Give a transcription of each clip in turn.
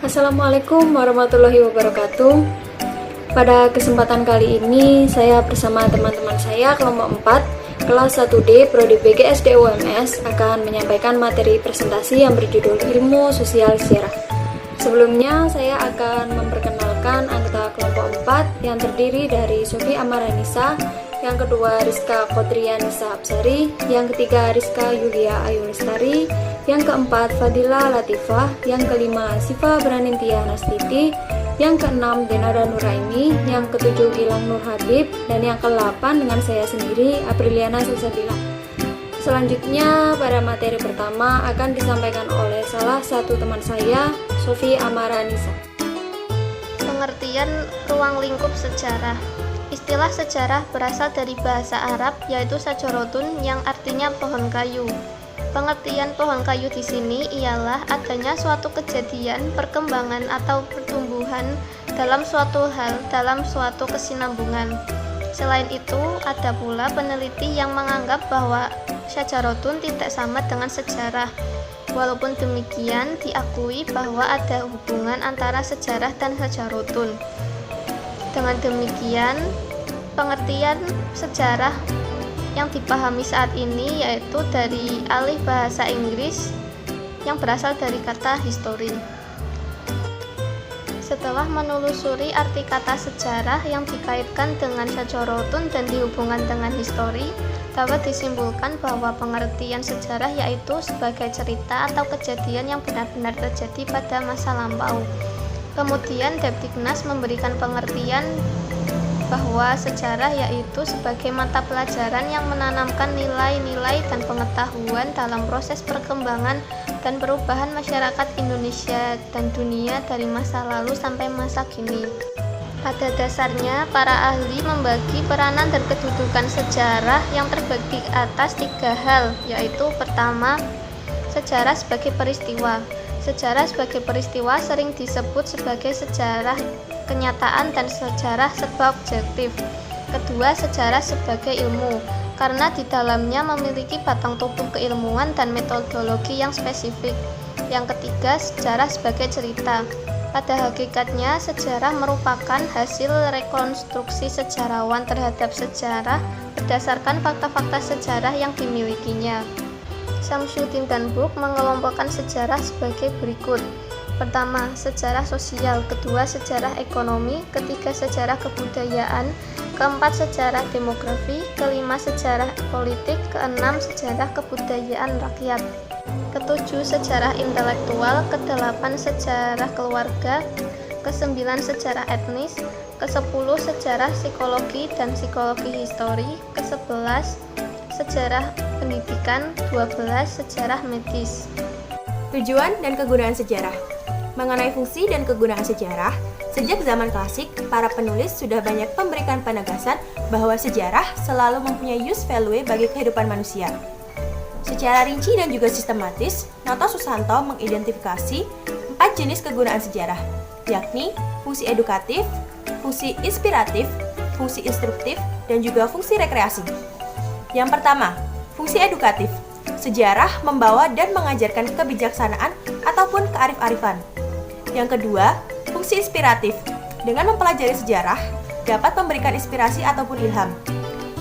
Assalamualaikum warahmatullahi wabarakatuh. Pada kesempatan kali ini, saya bersama teman-teman saya kelompok 4, kelas 1D, Prodi PGSD UMS akan menyampaikan materi presentasi yang berjudul Ilmu Sosial Sejarah. Sebelumnya, saya akan memperkenalkan anggota kelompok 4 yang terdiri dari Sofi Amaranisa, yang kedua Rizka Kodrianisa Absari, yang ketiga Rizka Yulia Ayu Lestari, yang keempat Fadila Latifah, yang kelima Siva Branintia Nastiti, yang keenam Denara Nuraini, yang ketujuh Gilang Nur Habib, dan yang ke-8 dengan saya sendiri Apriliana Salsabila. Selanjutnya pada materi pertama akan disampaikan oleh salah satu teman saya, Sofi Amaranisa. Pengertian ruang lingkup sejarah. Istilah sejarah berasal dari bahasa Arab yaitu sajarotun yang artinya pohon kayu. Pengertian pohon kayu di sini ialah adanya suatu kejadian, perkembangan atau pertumbuhan dalam suatu hal, dalam suatu kesinambungan. Selain itu, ada pula peneliti yang menganggap bahwa sajarotun tidak sama dengan sejarah. Walaupun demikian, diakui bahwa ada hubungan antara sejarah dan sajarotun. Dengan demikian, pengertian sejarah yang dipahami saat ini yaitu dari alih bahasa Inggris yang berasal dari kata history. Setelah menelusuri arti kata sejarah yang dikaitkan dengan sajarotun dan dihubungkan dengan history, dapat disimpulkan bahwa pengertian sejarah yaitu sebagai cerita atau kejadian yang benar-benar terjadi pada masa lampau. Kemudian Depdiknas memberikan pengertian bahwa sejarah yaitu sebagai mata pelajaran yang menanamkan nilai-nilai dan pengetahuan dalam proses perkembangan dan perubahan masyarakat Indonesia dan dunia dari masa lalu sampai masa kini. Pada dasarnya, para ahli membagi peranan dan kedudukan sejarah yang terbagi atas 3 hal, yaitu pertama, sejarah sebagai peristiwa. Sejarah sebagai peristiwa sering disebut sebagai sejarah kenyataan dan sejarah serba objektif. Kedua, sejarah sebagai ilmu, karena di dalamnya memiliki batang tubuh keilmuan dan metodologi yang spesifik. Yang ketiga, sejarah sebagai cerita. Pada hakikatnya, sejarah merupakan hasil rekonstruksi sejarawan terhadap sejarah berdasarkan fakta-fakta sejarah yang dimilikinya. Samsudin dan Brooke mengelompokkan sejarah sebagai berikut. Pertama, sejarah sosial. Kedua, sejarah ekonomi. Ketiga, sejarah kebudayaan. Keempat, sejarah demografi. Kelima, sejarah politik. Keenam, sejarah kebudayaan rakyat. Ketujuh, sejarah intelektual. Kedelapan, sejarah keluarga. Kesembilan, sejarah etnis. Kesepuluh, sejarah psikologi dan psikologi histori. Kesebelas, sejarah pendidikan. 12, sejarah medis. Tujuan dan kegunaan sejarah. Mengenai fungsi dan kegunaan sejarah, sejak zaman klasik, para penulis sudah banyak memberikan penegasan bahwa sejarah selalu mempunyai use value bagi kehidupan manusia. Secara rinci dan juga sistematis, Noto Susanto mengidentifikasi 4 jenis kegunaan sejarah, yakni fungsi edukatif, fungsi inspiratif, fungsi instruktif, dan juga fungsi rekreasi. Yang pertama, fungsi edukatif. Sejarah membawa dan mengajarkan kebijaksanaan ataupun kearif-arifan. Yang kedua, fungsi inspiratif. Dengan mempelajari sejarah, dapat memberikan inspirasi ataupun ilham.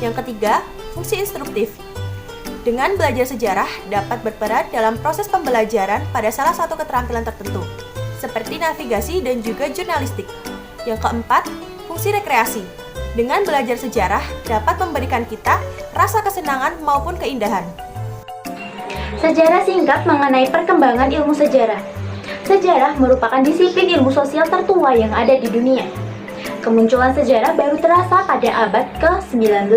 Yang ketiga, fungsi instruktif. Dengan belajar sejarah, dapat berperan dalam proses pembelajaran pada salah satu keterampilan tertentu, seperti navigasi dan juga jurnalistik. Yang keempat, fungsi rekreasi. Dengan belajar sejarah, dapat memberikan kita rasa kesenangan maupun keindahan. Sejarah singkat mengenai perkembangan ilmu sejarah. Sejarah merupakan disiplin ilmu sosial tertua yang ada di dunia. Kemunculan sejarah baru terasa pada abad ke-19.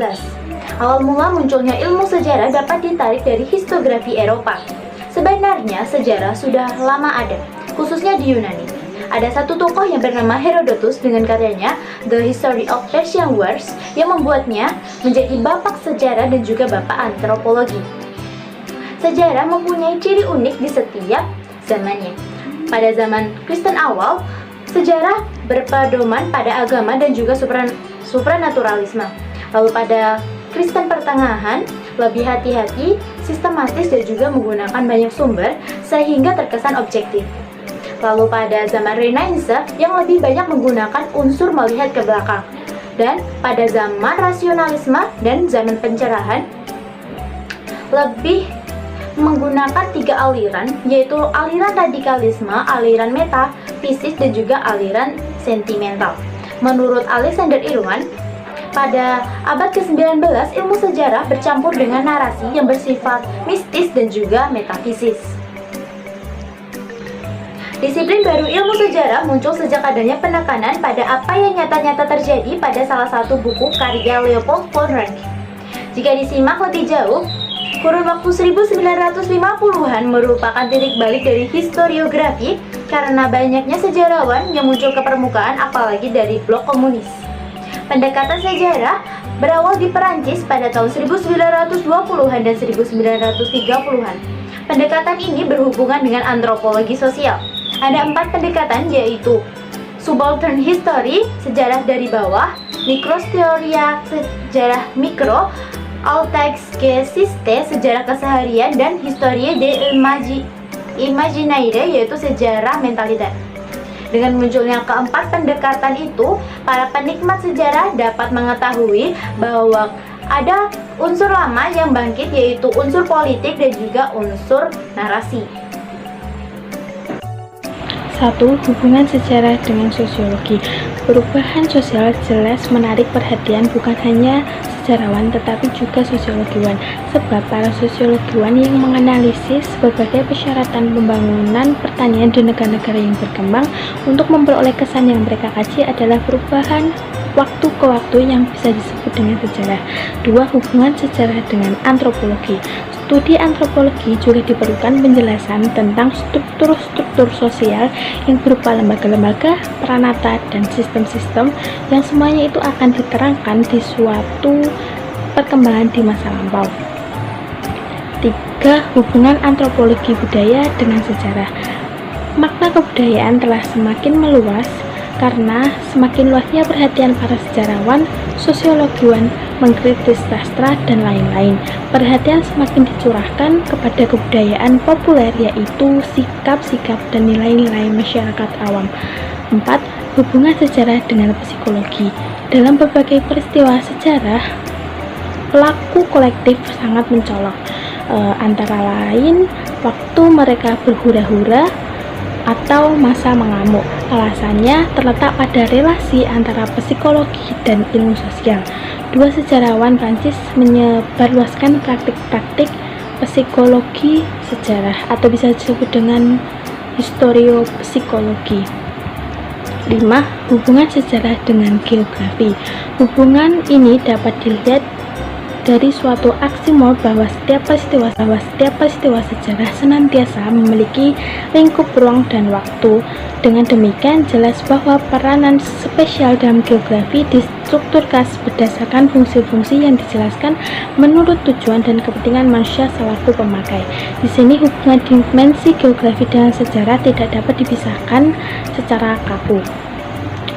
Awal mula munculnya ilmu sejarah dapat ditarik dari historiografi Eropa. Sebenarnya sejarah sudah lama ada, khususnya di Yunani. Ada satu tokoh yang bernama Herodotus dengan karyanya The History of Persian Wars yang membuatnya menjadi bapak sejarah dan juga bapak antropologi. Sejarah mempunyai ciri unik di setiap zamannya. Pada zaman Kristen awal, sejarah berpedoman pada agama dan juga supranaturalisme. Lalu pada Kristen pertengahan, lebih hati-hati, sistematis dan juga menggunakan banyak sumber sehingga terkesan objektif. Lalu pada zaman Renaissance yang lebih banyak menggunakan unsur melihat ke belakang. Dan pada zaman rasionalisme dan zaman pencerahan lebih menggunakan 3 aliran, yaitu aliran radikalisme, aliran metafisis, dan juga aliran sentimental. Menurut Alexander Irwin, pada abad ke-19 ilmu sejarah bercampur dengan narasi yang bersifat mistis dan juga metafisis. Disiplin baru ilmu sejarah muncul sejak adanya penekanan pada apa yang nyata-nyata terjadi pada salah satu buku karya Leopold von Ranke. Jika disimak lebih jauh, kurun waktu 1950-an merupakan titik balik dari historiografi karena banyaknya sejarawan yang muncul ke permukaan, apalagi dari blok komunis. Pendekatan sejarah berawal di Perancis pada tahun 1920-an dan 1930-an. Pendekatan ini berhubungan dengan antropologi sosial. Ada 4 pendekatan, yaitu subaltern history, sejarah dari bawah, mikrohistoria, sejarah mikro, Alltagsgeschichte, sejarah keseharian, dan Historie de Imaginaire, yaitu sejarah mentaliter. Dengan munculnya keempat pendekatan itu, para penikmat sejarah dapat mengetahui bahwa ada unsur lama yang bangkit, yaitu unsur politik dan juga unsur narasi. 1. Hubungan sejarah dengan sosiologi. Perubahan sosial jelas menarik perhatian bukan hanya sejarawan tetapi juga sosiologiwan, sebab para sosiologiwan yang menganalisis berbagai persyaratan pembangunan pertanian di negara-negara yang berkembang untuk memperoleh kesan yang mereka kaji adalah perubahan waktu ke waktu yang bisa disebut dengan sejarah. 2. Hubungan sejarah dengan antropologi. Studi antropologi juga diperlukan penjelasan tentang struktur-struktur sosial yang berupa lembaga-lembaga, peranata, dan sistem-sistem yang semuanya itu akan diterangkan di suatu perkembangan di masa lampau. 3. Hubungan antropologi budaya dengan sejarah. Makna kebudayaan telah semakin meluas karena semakin luasnya perhatian para sejarawan, sosiologiwan, mengkritis sastra, dan lain-lain. Perhatian semakin dicurahkan kepada kebudayaan populer, yaitu sikap-sikap dan nilai-nilai masyarakat awam. 4. Hubungan sejarah dengan psikologi. Dalam berbagai peristiwa sejarah, pelaku kolektif sangat mencolok, antara lain waktu mereka berhura-hura atau masa mengamuk. Alasannya terletak pada relasi antara psikologi dan ilmu sosial. 2 sejarawan Prancis menyebarluaskan praktik-praktik psikologi sejarah atau bisa disebut dengan historiopsikologi. 5. Hubungan sejarah dengan geografi. Hubungan ini dapat dilihat dari suatu aksioma bahwa setiap peristiwa sejarah senantiasa memiliki lingkup ruang dan waktu. Dengan demikian, jelas bahwa peranan spesial dalam geografi distrukturkan berdasarkan fungsi-fungsi yang dijelaskan menurut tujuan dan kepentingan manusia selaku pemakai. Di sini hubungan dimensi geografi dan sejarah tidak dapat dipisahkan secara kaku.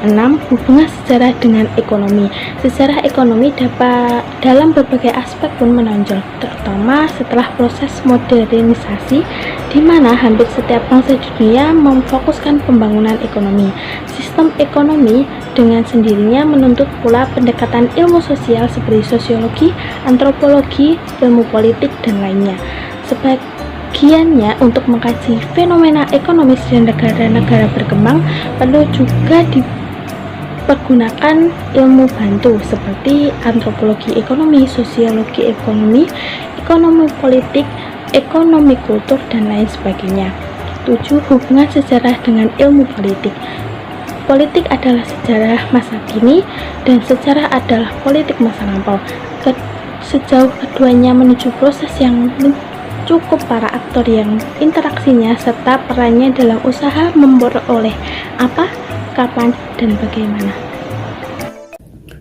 6. Hubungan sejarah dengan ekonomi. Sejarah ekonomi dapat dalam berbagai aspek pun menonjol, terutama setelah proses modernisasi, di mana hampir setiap bangsa di dunia memfokuskan pembangunan ekonomi. Sistem ekonomi dengan sendirinya menuntut pula pendekatan ilmu sosial seperti sosiologi, antropologi, ilmu politik, dan lainnya. Sebagiannya untuk mengkaji fenomena ekonomis di negara-negara berkembang perlu juga dipergunakan ilmu bantu seperti antropologi ekonomi, sosiologi ekonomi, ekonomi politik, ekonomi kultur, dan lain sebagainya. 7. Hubungan sejarah dengan ilmu politik. Politik adalah sejarah masa kini dan sejarah adalah politik masa lampau. Sejauh keduanya menuju proses yang cukup para aktor yang interaksinya serta perannya dalam usaha memperoleh apa, kapan, dan bagaimana.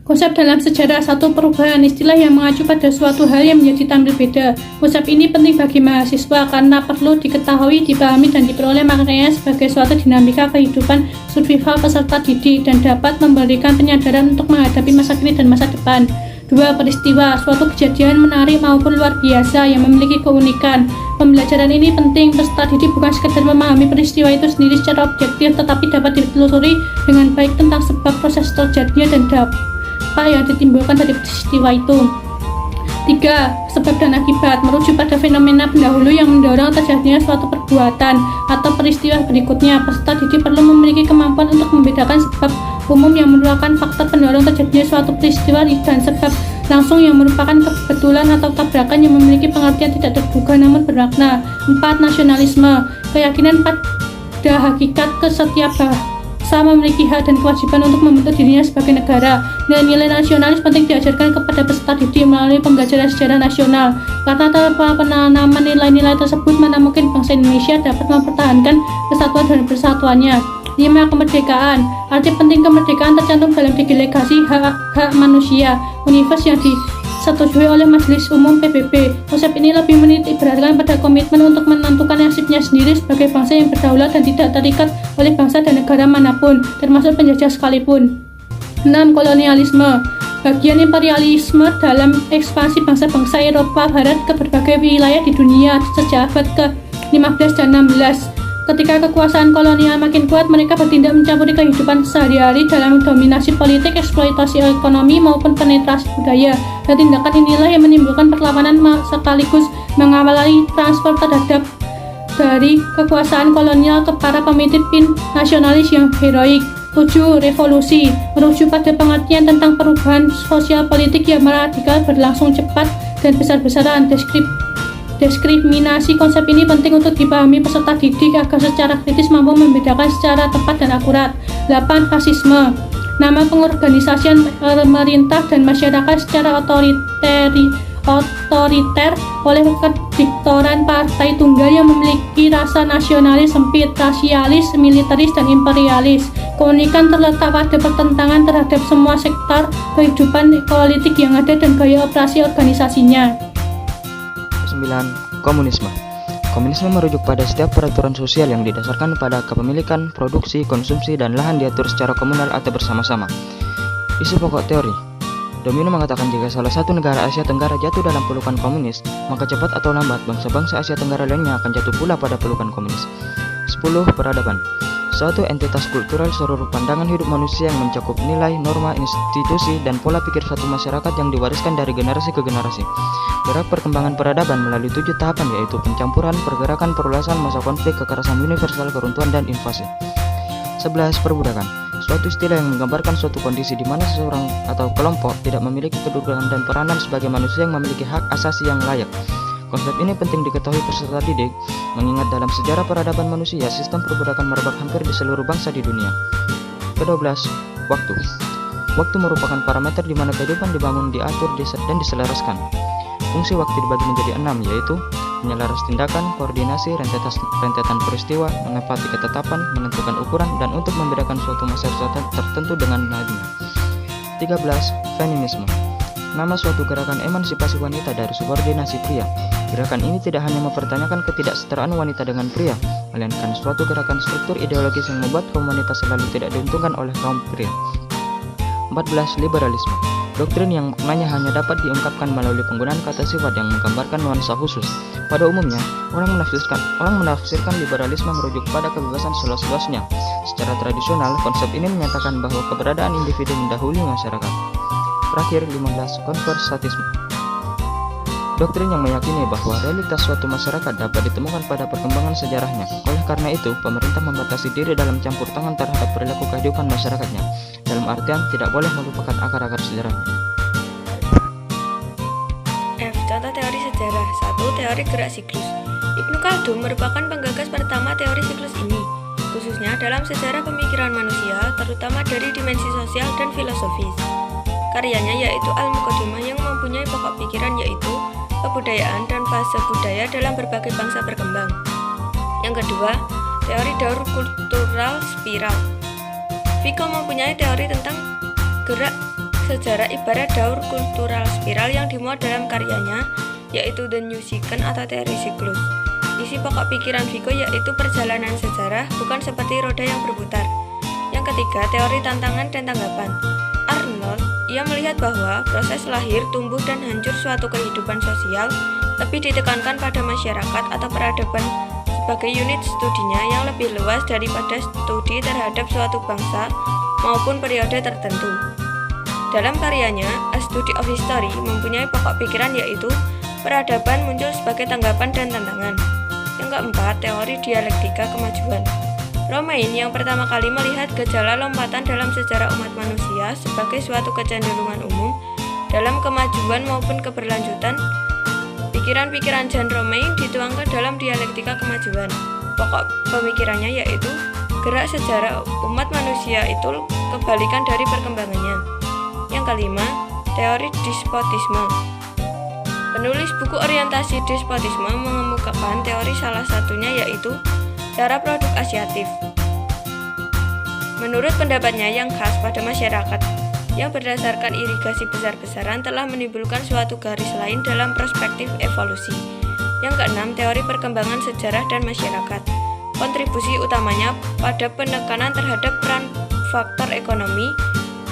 Konsep dalam sejarah satu perubahan istilah yang mengacu pada suatu hal yang menjadi tampil beda. Konsep ini penting bagi mahasiswa karena perlu diketahui, dipahami, dan diperoleh maknanya sebagai suatu dinamika kehidupan survival peserta didik dan dapat memberikan penyadaran untuk menghadapi masa kini dan masa depan. 2. Peristiwa, suatu kejadian menarik maupun luar biasa yang memiliki keunikan. Pembelajaran ini penting. Peserta didik bukan sekedar memahami peristiwa itu sendiri secara objektif, tetapi dapat ditelusuri dengan baik tentang sebab proses terjadinya dan dampak yang ditimbulkan dari peristiwa itu. 3. Sebab dan akibat, merujuk pada fenomena pendahulu yang mendorong terjadinya suatu perbuatan atau peristiwa berikutnya. Peserta didik perlu memiliki kemampuan untuk membedakan sebab umum yang merupakan faktor pendorong terjadinya suatu peristiwa dan sebab langsung yang merupakan kebetulan atau tabrakan yang memiliki pengertian tidak terduga namun bermakna. 4. Nasionalisme, keyakinan pada hakikat setiap bangsa memiliki hak dan kewajiban untuk membentuk dirinya sebagai negara. Nilai-nilai nasionalis penting diajarkan kepada peserta didik melalui pembelajaran sejarah nasional, karena tanpa penanaman nilai-nilai tersebut mana mungkin bangsa Indonesia dapat mempertahankan kesatuan dan persatuannya. 5. Kemerdekaan, arti penting kemerdekaan tercantum dalam Deklarasi Hak Manusia Univers yang disetujui oleh Majelis Umum PBB. Konsep ini lebih menitik beratkan pada komitmen untuk menentukan nasibnya sendiri sebagai bangsa yang berdaulat dan tidak terikat oleh bangsa dan negara manapun, termasuk penjajah sekalipun. 6. Kolonialisme, bagian imperialisme dalam ekspansi bangsa-bangsa Eropa Barat ke berbagai wilayah di dunia sejak abad ke-15 dan 16. Ketika kekuasaan kolonial makin kuat, mereka bertindak mencampuri kehidupan sehari-hari dalam dominasi politik, eksploitasi ekonomi, maupun penetrasi budaya. Dan tindakan inilah yang menimbulkan perlawanan sekaligus mengawali transfer terhadap dari kekuasaan kolonial ke para pemimpin nasionalis yang heroik. 7. Revolusi, merujuk pada pengertian tentang perubahan sosial politik yang radikal berlangsung cepat dan besar-besaran. Diskriminasi konsep ini penting untuk dipahami peserta didik agar secara kritis mampu membedakan secara tepat dan akurat. 8. Fasisme, nama pengorganisasian pemerintah dan masyarakat secara otoriter oleh kediktoran partai tunggal yang memiliki rasa nasionalis sempit, rasialis, militeris, dan imperialis. Keunikan terletak pada pertentangan terhadap semua sektor kehidupan politik yang ada dan gaya operasi organisasinya. 9. Komunisme. Komunisme merujuk pada setiap peraturan sosial yang didasarkan pada kepemilikan, produksi, konsumsi, dan lahan diatur secara komunal atau bersama-sama. Isi pokok teori. Domino mengatakan jika salah satu negara Asia Tenggara jatuh dalam pelukan komunis, maka cepat atau lambat bangsa-bangsa Asia Tenggara lainnya akan jatuh pula pada pelukan komunis. 10. Peradaban. Suatu entitas kultural seluruh pandangan hidup manusia yang mencakup nilai, norma, institusi, dan pola pikir suatu masyarakat yang diwariskan dari generasi ke generasi. Gerak perkembangan peradaban melalui 7 tahapan, yaitu pencampuran, pergerakan, perluasan, masa konflik, kekerasan universal, keruntuhan, dan invasi. 11. Perbudakan. Suatu istilah yang menggambarkan suatu kondisi di mana seseorang atau kelompok tidak memiliki kedudukan dan peranan sebagai manusia yang memiliki hak asasi yang layak. Konsep ini penting diketahui peserta didik, mengingat dalam sejarah peradaban manusia, sistem perbudakan merebak hampir di seluruh bangsa di dunia. Ke-12. Waktu. Waktu merupakan parameter di mana kehidupan dibangun, diatur, dan diselaraskan. Fungsi waktu dibagi menjadi 6, yaitu menyelaras tindakan, koordinasi, rentetan peristiwa, menepati ketetapan, menentukan ukuran, dan untuk membedakan suatu masa tertentu dengan lainnya. 13. Feminisme. Nama suatu gerakan emansipasi wanita dari subordinasi pria. Gerakan ini tidak hanya mempertanyakan ketidaksetaraan wanita dengan pria, melainkan suatu gerakan struktur ideologis yang membuat kaum wanita selalu tidak diuntungkan oleh kaum pria. 14. Liberalisme. Doktrin yang maknanya hanya dapat diungkapkan melalui penggunaan kata sifat yang menggambarkan nuansa khusus. Pada umumnya, orang menafsirkan liberalisme merujuk pada kebebasan seluas-luasnya. Secara tradisional, konsep ini menyatakan bahwa keberadaan individu mendahului masyarakat. Terakhir, 15. Konversatisme. Doktrin yang meyakini bahwa realitas suatu masyarakat dapat ditemukan pada perkembangan sejarahnya. Oleh karena itu, pemerintah membatasi diri dalam campur tangan terhadap perilaku kehidupan masyarakatnya. Dalam artian, tidak boleh melupakan akar-akar sejarahnya. F. Contoh teori sejarah. 1. Teori gerak siklus. Ibnu Khaldun merupakan penggagas pertama teori siklus ini, khususnya dalam sejarah pemikiran manusia, terutama dari dimensi sosial dan filosofis. Karyanya yaitu Al-Muqaddimah yang mempunyai pokok pikiran yaitu kebudayaan dan fase budaya dalam berbagai bangsa berkembang. Yang kedua, teori daur kultural spiral. Vico mempunyai teori tentang gerak sejarah ibarat daur kultural spiral yang dimuat dalam karyanya yaitu The New Cycle atau teori siklus. Isi pokok pikiran Vico yaitu perjalanan sejarah bukan seperti roda yang berputar. Yang ketiga, teori tantangan dan tanggapan. Arnold, ia melihat bahwa proses lahir, tumbuh, dan hancur suatu kehidupan sosial lebih ditekankan pada masyarakat atau peradaban sebagai unit studinya yang lebih luas daripada studi terhadap suatu bangsa maupun periode tertentu. Dalam karyanya, A Study of History mempunyai pokok pikiran yaitu peradaban muncul sebagai tanggapan dan tantangan. Yang keempat, teori dialektika kemajuan. Romain yang pertama kali melihat gejala lompatan dalam sejarah umat manusia sebagai suatu kecenderungan umum dalam kemajuan maupun keberlanjutan. Pikiran-pikiran John Romain dituangkan dalam dialektika kemajuan. Pokok pemikirannya yaitu gerak sejarah umat manusia itu kebalikan dari perkembangannya. Yang kelima, teori despotisme. Penulis buku orientasi despotisme mengemukakan teori salah satunya yaitu cara produk asiatif. Menurut pendapatnya yang khas pada masyarakat yang berdasarkan irigasi besar-besaran telah menimbulkan suatu garis lain dalam perspektif evolusi. Yang keenam, teori perkembangan sejarah dan masyarakat. Kontribusi utamanya pada penekanan terhadap peran faktor ekonomi,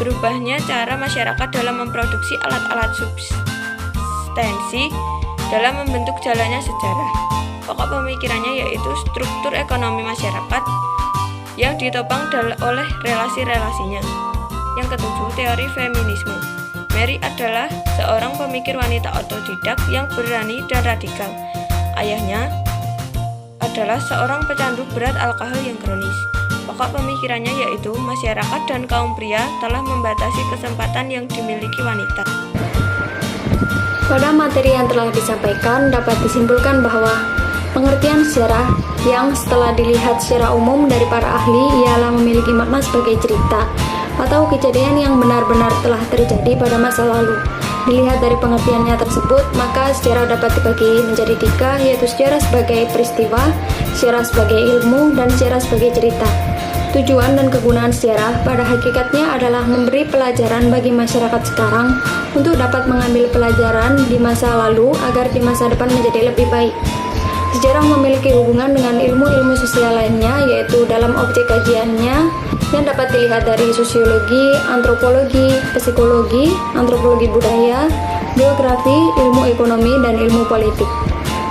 berubahnya cara masyarakat dalam memproduksi alat-alat substansi dalam membentuk jalannya sejarah. Pokok pemikirannya yaitu struktur ekonomi masyarakat yang ditopang oleh relasi-relasinya. Yang ketujuh, teori feminisme. Mary adalah seorang pemikir wanita otodidak yang berani dan radikal. Ayahnya adalah seorang pecandu berat alkohol yang kronis. Pokok pemikirannya yaitu masyarakat dan kaum pria telah membatasi kesempatan yang dimiliki wanita. Pada materi yang telah disampaikan dapat disimpulkan bahwa pengertian sejarah yang setelah dilihat secara umum dari para ahli ialah memiliki makna sebagai cerita atau kejadian yang benar-benar telah terjadi pada masa lalu. Dilihat dari pengertiannya tersebut, maka sejarah dapat dibagi menjadi tiga, yaitu sejarah sebagai peristiwa, sejarah sebagai ilmu, dan sejarah sebagai cerita. Tujuan dan kegunaan sejarah pada hakikatnya adalah memberi pelajaran bagi masyarakat sekarang untuk dapat mengambil pelajaran di masa lalu agar di masa depan menjadi lebih baik. Sejarah memiliki hubungan dengan ilmu-ilmu sosial lainnya, yaitu dalam objek kajiannya yang dapat dilihat dari sosiologi, antropologi, psikologi, antropologi budaya, geografi, ilmu ekonomi, dan ilmu politik.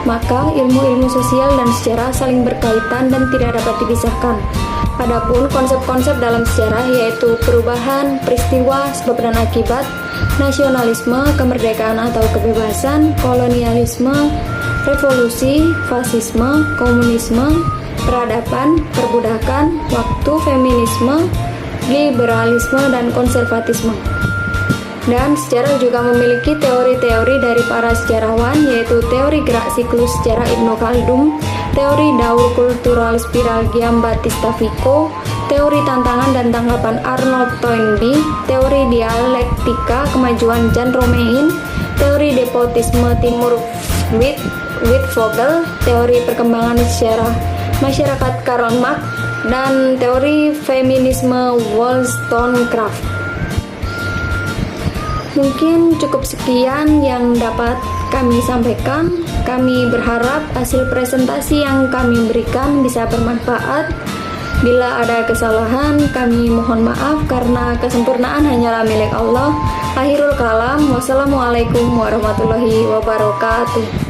Maka ilmu-ilmu sosial dan sejarah saling berkaitan dan tidak dapat dipisahkan. Adapun konsep-konsep dalam sejarah yaitu perubahan, peristiwa, sebab dan akibat, nasionalisme, kemerdekaan atau kebebasan, kolonialisme, revolusi, fasisme, komunisme, peradaban, perbudakan, waktu, feminisme, liberalisme, dan konservatisme. Dan sejarah juga memiliki teori-teori dari para sejarawan, yaitu teori gerak siklus sejarah Ibnu Khaldun, teori daur kultural spiral Giambattista Vico, teori tantangan dan tanggapan Arnold Toynbee, teori dialektika kemajuan John Romain, teori despotisme Timur Wittfogel, teori perkembangan sejarah masyarakat Karl Marx, dan teori feminisme Wollstonecraft. Mungkin cukup sekian yang dapat kami sampaikan. Kami berharap hasil presentasi yang kami berikan bisa bermanfaat. Bila ada kesalahan, kami mohon maaf karena kesempurnaan hanyalah milik Allah. Akhirul kalam, wassalamualaikum warahmatullahi wabarakatuh.